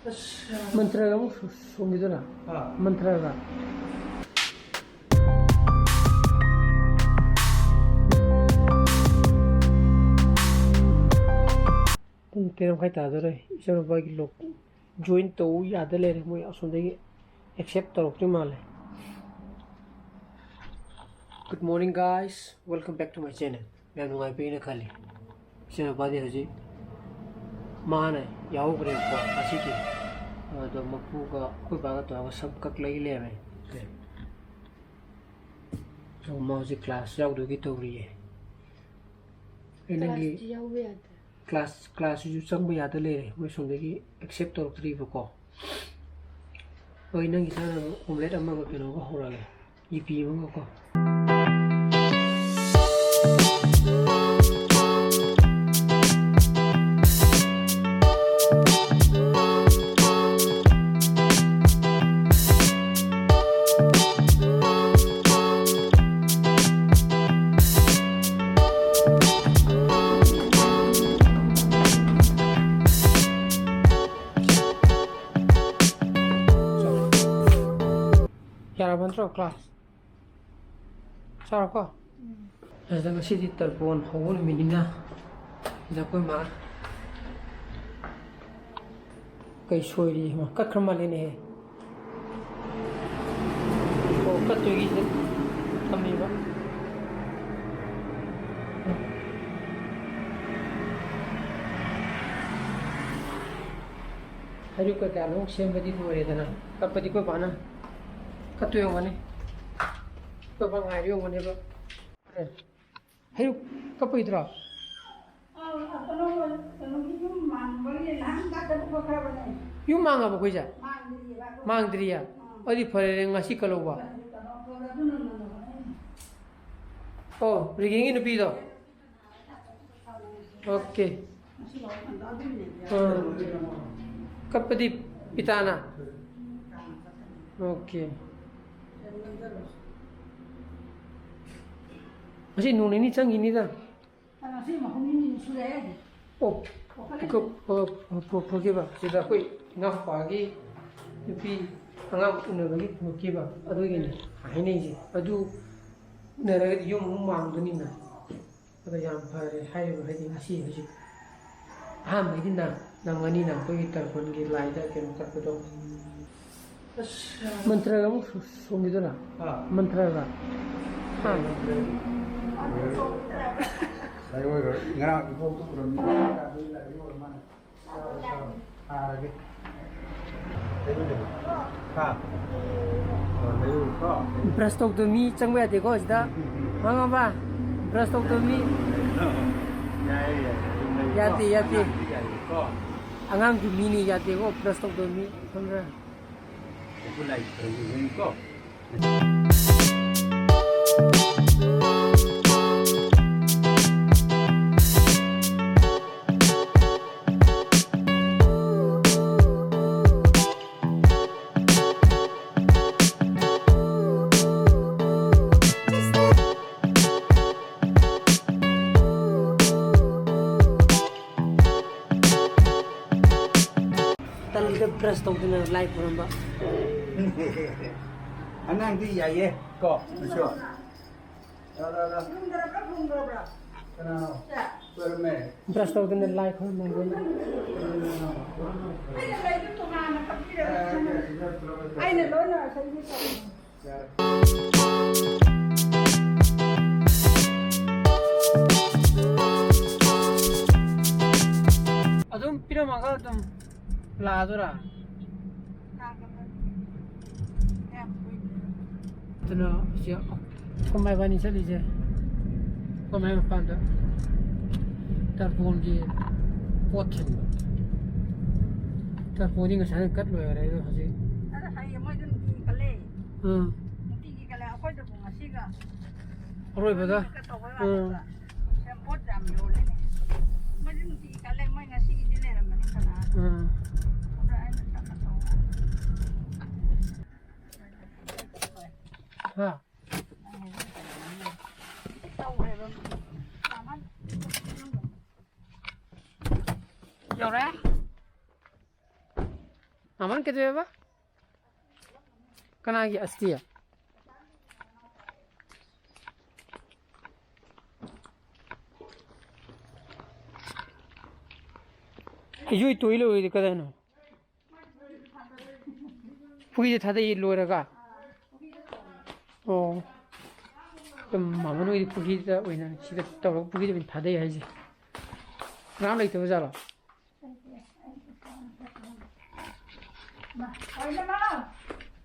Mantra kamu sungguh itu lah. Mantra kan. Kira khai ta rồi, sao vậy lộc join tàu ya để lên mới ở xuống đây accept tàu cái mà này. Good morning guys, welcome back to my channel. मैं Ngai पे ना खाली. चलो बात ये है जी. माँ ने याव करे को अच्छी की. तो मप्पू का कोई बात तो आगे सब कक लगी ले में. तो माँ जी क्लास याव दोगी तो रही है. इन्हें क्लास जो संग में याद ले रहे मैं सुनने की एक्सेप्ट तो रखती है को और इन्हें किसान ओमलेट अम्मा को क्या होगा हो रहा है ये पी मंगा को Cara bentuk kelas, cara apa? Ada masih di Tarpan, haul minina, ada kau mah, kau suri, mah kat kermal ini he, oh kat tu gitu, kami bah, hari kau kalau siang badi tu ada na, kat badi kau mana? Katu yang mana? Kau bang hari yang mana bang? Hari kau itu lah. You mang apa kau jah? Mang diri ya. Adi pergi ngasih kalau bah. Oh, pergi ini pi dah. Okay. Kapadi pitana. Okay. Masih nung ini cang ini dah. Oh, pergi bah. Sudah kau ngah pagi, tapi angam udah lagi pergi bah. Aduh ini, ini je. Aduh, nara itu mang tu ni na. Aduh yang pada hari ngasih aja. Ini na, nangani na kau kita pun gilai dah kena kat betul. Mantra kamu sungguh itu lah. Mantra kan. Saya ngarang ibu tu belum lagi mana. Lagi. Brastok demi cangwe ati ko sida. Manga ba? Brastok demi. Yati. Angam di mini yati ko brastok demi. Samra. Mulai ini kok. Tali dah brastok dengan live orang. Anang di ya ye kok, betul. Kenapa? Berme. Brastok dengan live orang mana? Aina lona saya Adum pira mangga adum ladora. Tuna siya kumai bani chali je kumai panda Tarpan ki pothen Tarpan ni ngasana kat lo ya ro haji ada saya mau jun di kale nanti di kale apa tu bunga siga roi bada saya pot jam yo le ni mau jun di kale mau ngasi di le ramani kana udah ada tak tahu ha tahu he taman yo ra Aman ke deba? Kana gi astia. Ijui toilo oi kadano. Pugi thada yi loraga. Oh. Mama noi pugi da oina sida taw pugi da thada yi haji. Ram lai to jala.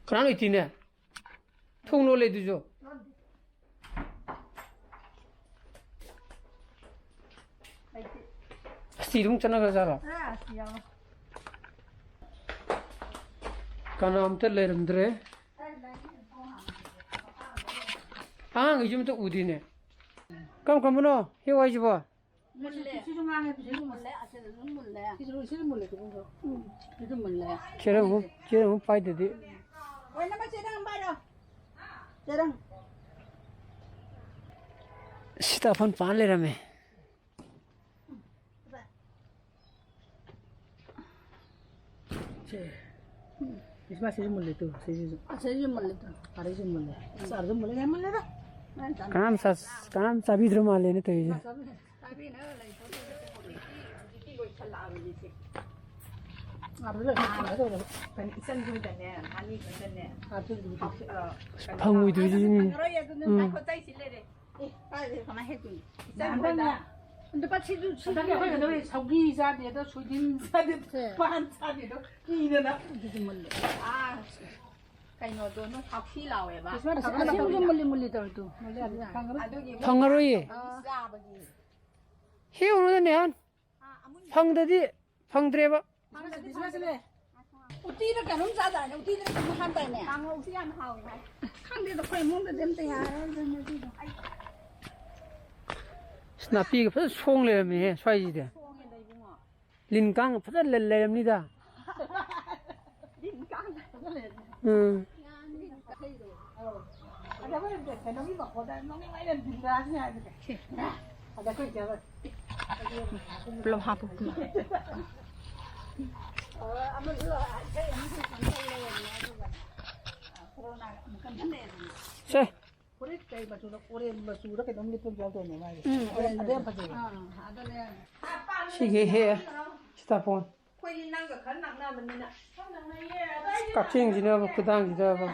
Kran iti ne. Thong lo le du jo. Sirung chana ga jala. Kana am te le ramdre. Ah, ngi jum to udi ne. Kam no, he wai jiba. Kira pai de de. Sita phone pan le rame. इसमें सही मूल्य तो सही मूल्य तो अरे सही मूल्य सारे सही मूल्य क्या मूल्य था काम सभी धर्म वाले ने तो ये 방울이 되지 근데 빠치도 시작해 너 저기 자리에도 수진 자리도 반 자리도 이래나 무슨 몰래 아 가이노도 너 학시 나와봐 무슨 몰리도 방가로이 해오는 년 방다디 방드레바 우티를 가는 자다 우티를 한다네 방어 우티 안 하고 강대도 거의 먹는 냄새야 Snappy cái phát xuông lên mày xoay gì đấy linh cang phát lên lên đi da ừ belum hapus Say 오래 때 맞추다 오래 맞추다 그 너무 예쁜 줄 알았네 말이야. 내가 봤지. 시계 해. 스타폰. 깍쟁이 지나고 그당 지나고.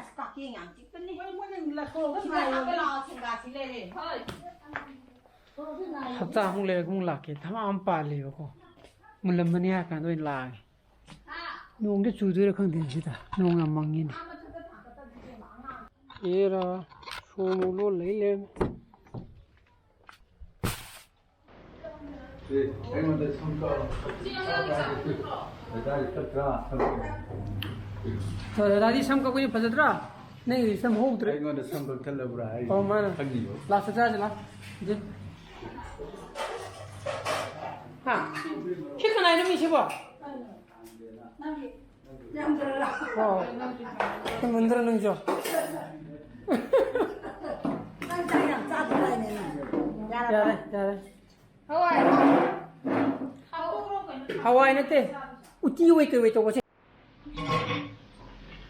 합자 홍래 공락게 담아 빨리고. 물론 뭐냐 약간 또 라. 농게 주들이 컨텐츠다. 농안 망이네. 얘라 소물로 레일레 네, 행운의 성과. 다리 쳤다. 다리 삼가 보니 빠졌더라. 내가 삼 호우더라. 행운의 성과 telebra. 엄마는 라스 자지라. 이제 하. 키크나 이름이 있어. 그 만들어는 줘. 잘해. 하와이 때 우티 왜 또 거지?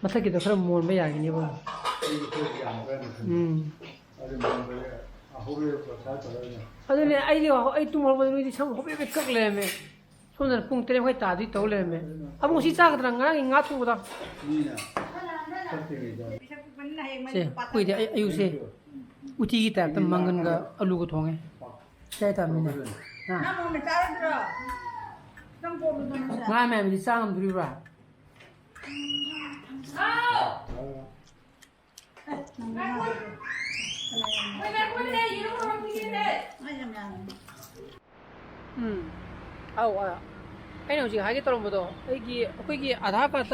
마사기도 그럼 뭘 매야기니 뭐. 아들네 아이 또 뭐를 참 호베베 깍래매. 손을 뿡 때려 거기 따디 떠올래매. 아무시 짜거든 nga 투보다. 제 꾸이데 아유세. 우티기 때 망근가 알루고 통해. 세타미네. 나 몸에 따라들어. 나면 우리 쌍음 들이라. 아우 아니 지금 하게 떨어보도 여기 아धार card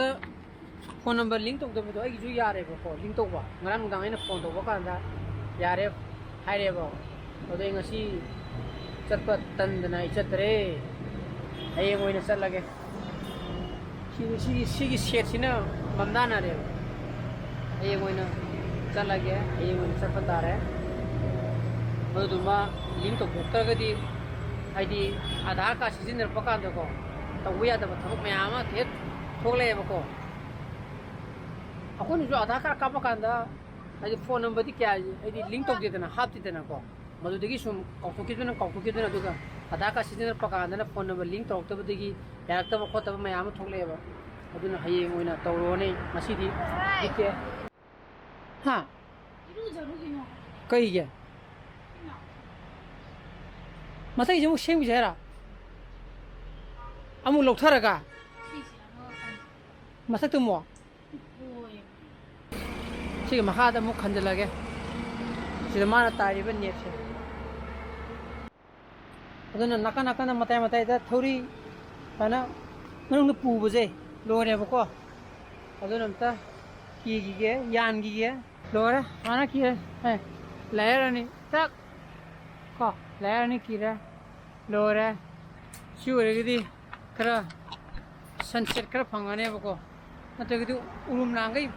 phone number link तौदबदो आई जु यारेबो को लिंक तौबा ngara nungdang aina phone tौबा कांदा यारे हाइरेबो अदो ngasi चटपट तंदना इचतरे हयें ओइना चलगे सिगी सेटसिना ममदाना रे हयें ओइना चलगे हयें ओइना चटपट तारे मदुमा लिंक तौबतगदी आईडी आधार कार्ड सिजिनर पकांदो को तौबा यादबा थबक मयामा थे थोगलेबको ꯑꯩꯈꯣꯏꯅꯁꯨ ꯑꯙꯥꯔ ꯀꯥꯔꯗ ꯀꯥꯞꯄ ꯀꯥꯟꯗ ꯍꯥꯏꯗꯤ ꯐꯣꯟ ꯅꯝꯕꯔꯗꯤ ꯀꯌꯥ ꯍꯥꯏꯗꯤ ꯂꯤꯡ ꯇꯧꯗꯦꯗꯅ ꯍꯥꯞꯇꯦꯗꯅꯀꯣ ꯃꯗꯨꯗꯒꯤ ꯁꯨꯝ ꯀꯥꯎꯊꯣꯛꯈꯤꯗꯨꯅ ꯑꯗꯨꯒ ꯑꯙꯥꯔ ꯀꯥꯔꯗ ꯁꯤꯖꯤꯟꯅꯔꯛꯄ ꯀꯥꯟꯗꯅ ꯐꯣꯟ ꯅꯝꯕꯔ ꯂꯤꯡ ꯇꯧꯔꯛꯇꯕꯗꯒꯤ ꯌꯥꯔꯛꯇꯕ ꯈꯣꯠꯇꯕ ꯃꯌꯥꯝ ꯑꯃ ꯊꯣꯛꯂꯛꯑꯦꯕ ꯑꯗꯨꯅ ꯍꯌꯦꯡ ꯑꯣꯏꯅ ꯇꯧꯔꯣꯅꯦ ꯉꯁꯤꯗꯤ ꯂꯤꯛꯀꯦ ꯍꯥ ꯀꯩꯒꯤ ꯃꯊꯪꯁꯦ ꯑꯃꯨꯛ ꯁꯦꯝꯈꯤꯁꯦ ꯍꯥꯏꯔ ꯑꯃꯨꯛ ꯂꯧꯊꯔꯒ ꯃꯊꯛꯇ ꯑꯃꯨꯛ ꯁꯤꯒꯤ ꯃꯈꯥꯗ ꯑꯃꯨꯛ ꯈꯟꯖꯤꯜꯂꯒꯦ ꯁꯤꯗ ꯃꯥꯅ ꯇꯥꯔꯤꯕ ꯅꯦꯠꯁꯦ ꯑꯗꯨꯅ ꯅꯥꯀꯟ ꯅꯥꯀꯟꯗ ꯃꯇꯥꯏ ꯃꯇꯥꯏꯗ ꯊꯧꯔꯤ ꯁꯨꯃꯥꯏꯅ ꯃꯅꯨꯡꯗ ꯄꯨꯕꯁꯦ ꯂꯣꯏꯔꯦꯕꯀꯣ ꯑꯗꯨꯅ ꯑꯝꯇ ꯀꯤꯈꯤꯒꯦ ꯌꯥꯟꯈꯤꯒꯦ ꯂꯣꯏꯔꯦ ꯁꯨꯃꯥꯏꯅ ꯀꯤꯔꯦ ꯂꯥꯌꯔ ꯑꯅꯤ ꯇꯛ ꯀꯣ ꯂꯥꯌꯔ ꯑꯅꯤ ꯀꯤꯔꯦ ꯂꯣꯏꯔꯦ ꯁꯤ ꯑꯣꯏꯔꯒꯗꯤ ꯈꯔ ꯁꯟꯁꯦꯠ ꯈꯔ ꯐꯪꯒꯅꯦꯕꯀꯣ ꯅꯠꯇ꯭ꯔꯒꯗꯤ ꯎꯔꯨꯝ ꯂꯥꯡꯈꯩ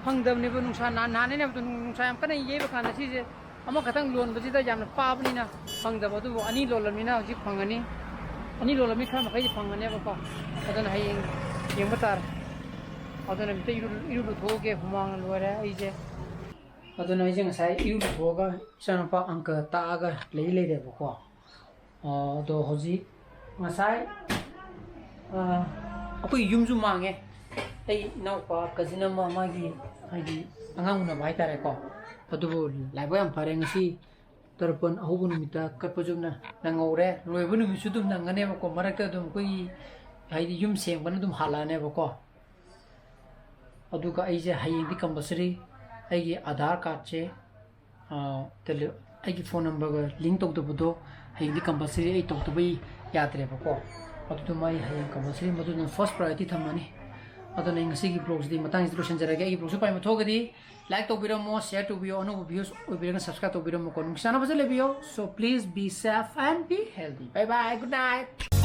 ꯐꯪꯗꯕꯅꯦꯕ ꯅꯨꯡꯁꯥ ꯅꯥꯟꯅꯦꯕꯗꯣ ꯅꯨꯡꯁꯥ ꯌꯥꯝ ꯀꯟꯅ ꯌꯩꯕ ꯀꯥꯟꯗ ꯁꯤꯁꯦ ꯑꯃꯈꯛꯇꯪ ꯂꯣꯟꯕꯁꯤꯗ ꯌꯥꯝꯅ ꯄꯥꯕꯅꯤ나 ꯐꯪꯗꯕ ꯑꯗꯨꯕꯨ ꯑꯅꯤ ꯂꯣꯜꯂꯝꯅꯤꯅ ꯍꯧꯖꯤꯛ ꯐꯪꯒꯅꯤ ꯑꯅꯤ ꯂꯣꯜꯂꯝꯅꯤ ꯈꯔ ꯃꯈꯩꯗꯤ ꯐꯪꯒꯅꯦꯕꯀꯣ ꯑꯗꯨꯅ ꯍꯌꯦꯡ ꯌꯦꯡꯕ ꯇꯥꯔꯦ ꯑꯗꯨꯅ ꯑꯝꯇ 이루 ꯂꯨꯊꯣꯛꯑꯒꯦ ꯍꯨꯃꯥꯡꯅ ꯂꯣꯏꯔꯦ ꯑꯩꯁꯦ ꯑꯗꯨꯅ ꯑꯩꯁꯦ ꯉꯁꯥꯏ 이루 ꯂꯨꯊꯣꯛꯑꯒ ꯏꯆꯥꯅꯨꯄꯥ ꯑꯪꯀ ꯇꯥꯛꯑꯒ ꯂꯩꯔꯦꯕꯀꯣ ꯑꯗꯣ ꯍꯧꯖꯤꯛ ꯉꯁꯥꯏ ꯑꯩꯈꯣꯏ ꯌꯨꯝꯁꯨ ꯃꯥꯡꯉꯦ ꯑꯩ ꯏꯅꯥꯎꯄꯥ ꯀꯖꯤꯟ ꯑꯃ ꯃꯥꯒꯤ ꯍꯥꯏꯗꯤ ꯑꯉꯥꯡ ꯎꯅꯕ ꯍꯥꯏꯇꯥꯔꯦꯀꯣ ꯑꯗꯨꯕꯨ ꯂꯥꯏꯕꯛ ꯌꯥꯝ ꯐꯔꯦ ꯉꯁꯤ ꯇꯔꯄꯟ ꯑꯍꯧꯕ ꯅꯨꯃꯤꯠꯇ ꯀꯠꯄꯁꯨꯝꯅ ꯅꯪꯍꯧꯔꯦ ꯂꯣꯏꯕ ꯅꯨꯃꯤꯠꯁꯨ ꯑꯗꯨꯝ ꯅꯪꯒꯅꯦꯕꯀꯣ ꯃꯔꯛꯇ ꯑꯗꯨꯝ ꯑꯩꯈꯣꯏꯒꯤ ꯍꯥꯏꯗꯤ ꯌꯨꯝ ꯁꯦꯡꯕꯅ ꯑꯗꯨꯝ ꯍꯜꯂꯛꯑꯅꯦꯕꯀꯣ ꯑꯗꯨꯒ ꯑꯩꯁꯦ ꯍꯌꯦꯡꯗꯤ ꯀꯝꯄꯜꯁꯔꯤ ꯑꯩꯒꯤ ꯑꯙꯥꯔ ꯀꯥꯔꯗꯁꯦ ꯑꯩꯒꯤ ꯐꯣꯟ ꯅꯝꯕꯔꯒ ꯂꯤꯡ ꯇꯧꯗꯕꯗꯣ ꯍꯌꯦꯡꯗꯤ ꯀꯝꯄꯜꯁꯔꯤ ꯑꯩ ꯇꯧꯗꯕ ꯌꯥꯗ꯭ꯔꯦꯕꯀꯣ ꯑꯗꯨꯗꯨꯃ ꯑꯩ ꯍꯌꯦꯡ ꯀꯝꯄꯜꯁꯔꯤ ꯃꯗꯨꯅ ꯐꯥꯔꯁ ꯄ꯭ꯔꯥꯏꯌꯣꯔꯤꯇꯤ ꯊꯝꯃꯅꯤ ꯑꯗꯨꯅ ꯑꯩ ꯉꯁꯤꯒꯤ ꯕ꯭ꯂꯣꯒꯁꯤꯗꯤ ꯃꯇꯥꯡꯁꯤꯗ ꯂꯣꯏꯁꯤꯟꯖꯔꯒꯦ ꯑꯩꯒꯤ ꯕ꯭ꯂꯣꯒꯁꯨ ꯄꯥꯏ ꯃꯊꯣꯛꯑꯒꯗꯤ ꯂꯥꯏꯛ ꯇꯧꯕꯤꯔꯝꯃꯣ ꯁꯦꯌꯔ ꯇꯧꯕꯤꯌꯣ ꯑꯅꯧꯕ ꯚꯤꯌꯨꯁ ꯑꯣꯏꯕꯤꯔꯒ ꯁꯕꯁꯀ꯭ꯔꯥꯏꯕ ꯇꯧꯕꯤꯔꯝꯃꯣꯀꯣ ꯅꯨꯡꯁꯥꯅ ꯐꯖꯅ ꯂꯩꯕꯤꯌꯣ so please be safe and be healthy bye bye good night